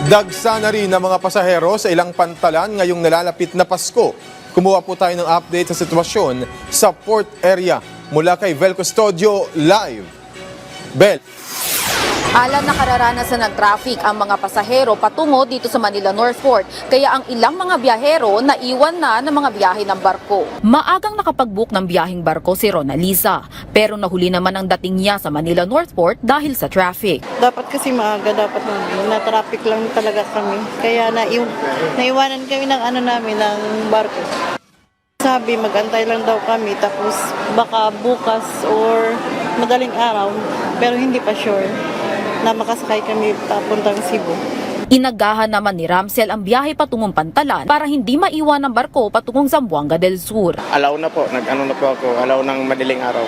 Dagsa na rin ng mga pasahero sa ilang pantalan ngayong nalalapit na Pasko. Kumuha po tayo ng update sa sitwasyon sa port area mula kay Vel Custodio live. Bel. Alam na kararanasan ng traffic ang mga pasahero patungo dito sa Manila North Port, kaya ang ilang mga biyahero naiwan na ng mga biyahe ng barko. Maagang nakapag-book ng biyaheng barko si Ronalisa, pero nahuli naman ang dating niya sa Manila North Port dahil sa traffic. Dapat kasi maaga, dapat na-traffic lang talaga kami. Kaya naiwanan kami ng ng barko. Sabi, mag-antay lang daw kami, tapos baka bukas or madaling araw, pero hindi pa sure na makasakay kami papuntang Cebu. Inagahan naman ni Ramsel ang biyahe patungong Pantalan para hindi maiwan ang barko patungong Zamboanga del Sur. Alaw na po, nag-ano na po ako, alaw ng madaling araw.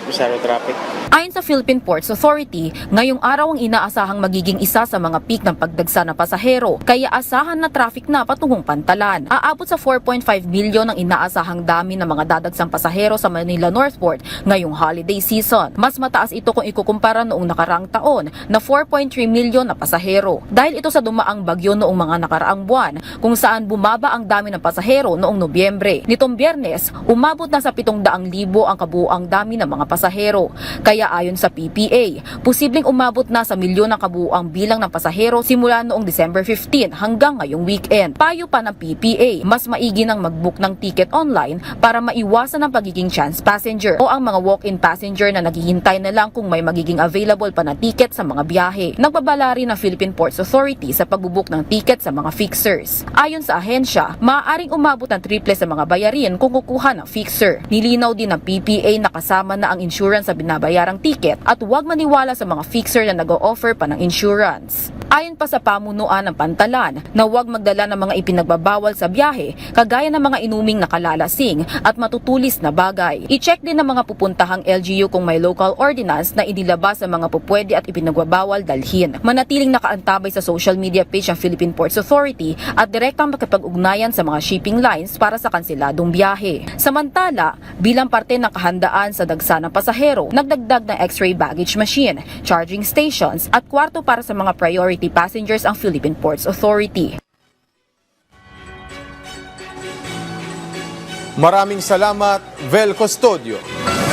Masyado traffic. Ayon sa Philippine Ports Authority, ngayong araw ang inaasahang magiging isa sa mga peak ng pagdagsa ng pasahero, kaya asahan na traffic na patungong Pantalan. Aabot sa 4.5 milyon ang inaasahang dami ng mga dadagsang pasahero sa Manila North Port ngayong holiday season. Mas mataas ito kung ikukumpara noong nakaraang taon na 4.3 milyon na pasahero. Dahil ito sa dumaang bagyo noong mga nakaraang buwan, kung saan bumaba ang dami ng pasahero noong Nobyembre. Nitong Biyernes, umabot na sa 700,000 ang kabuuang dami ng mga pasahero. Kaya ayon sa PPA, posibleng umabot na sa milyon ang kabuuang bilang ng pasahero simula noong December 15 hanggang ngayong weekend. Payo pa ng PPA, mas maigi nang mag-book ng ticket online para maiwasan ang pagiging chance passenger o ang mga walk-in passenger na naghihintay na lang kung may magiging available pa na ticket sa mga biyahe. Nagbabala rin ng Philippine Ports Authority sa pagbubook ng ticket sa mga fixers. Ayon sa ahensya, maaaring umabot ng triple sa mga bayarin kung kukuha ng fixer. Nilinaw din ng PPA na kasama na ang insurance sa binabayarang ticket at huwag maniwala sa mga fixer na nag-o-offer pa ng insurance. Ayon pa sa pamunuan ng Pantalan na huwag magdala ng mga ipinagbabawal sa biyahe kagaya ng mga inuming nakalalasing at matutulis na bagay. I-check din ng mga pupuntahang LGU kung may local ordinance na inilabas sa mga pupwede at ipinagbabawal dalhin. Manatiling nakaantabay sa social media page ng Philippine Ports Authority at direktang makipag-ugnayan sa mga shipping lines para sa kanseladong biyahe. Samantala, bilang parte ng kahandaan sa dagsa ng pasahero, nagdagdag ng X-ray baggage machine, charging stations at kwarto para sa mga priority passengers ang Philippine Ports Authority. Maraming salamat, Vel Custodio.